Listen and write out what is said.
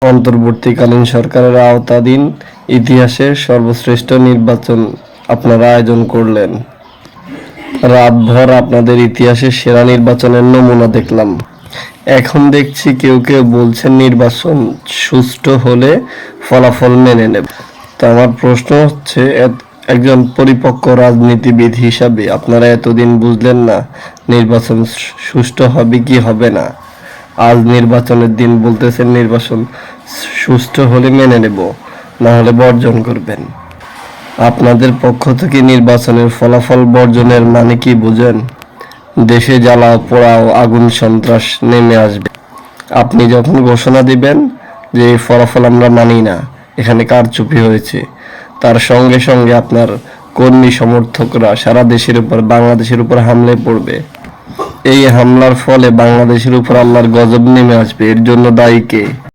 অন্তর্বর্তীকালীন সরকারের আওতাধীন ইতিহাসের সর্বশ্রেষ্ঠ নির্বাচন আপনারা আয়োজন করলেন। রাতভর আপনাদের ইতিহাসের সেরা নির্বাচনের নমুনা দেখলাম। এখন দেখছি কেউ কেউ বলছেন নির্বাচন সুষ্ঠু হলে ফলাফল মেনে নেব। তো আমার প্রশ্ন হচ্ছে, একজন পরিপক্ক রাজনীতিবিদ হিসাবে আপনারা এতদিন বুঝলেন না নির্বাচন সুষ্ঠু হবে কি হবে না? আজ নির্বাচনের দিন বলতেছেন নির্বাচন সুষ্ঠু হলে মেনে নেব, না হলে বর্জন করবেন। আপনাদের পক্ষ থেকে নির্বাচনের ফলাফল বর্জনের মানে কি বুঝেন? দেশে জ্বালাও পোড়াও আগুন সন্ত্রাস নেমে আসবে। আপনি যখন ঘোষণা দিবেন যে এই ফলাফল আমরা মানি না, এখানে কারচুপি হয়েছে, তার সঙ্গে সঙ্গে আপনার কর্মী সমর্থকরা সারা দেশের উপর, বাংলাদেশের উপর হামলে পড়বে। এই হামলার ফলে বাংলাদেশের উপর আল্লাহর গজব নেমে আসবে। এর জন্য দায়ী কে?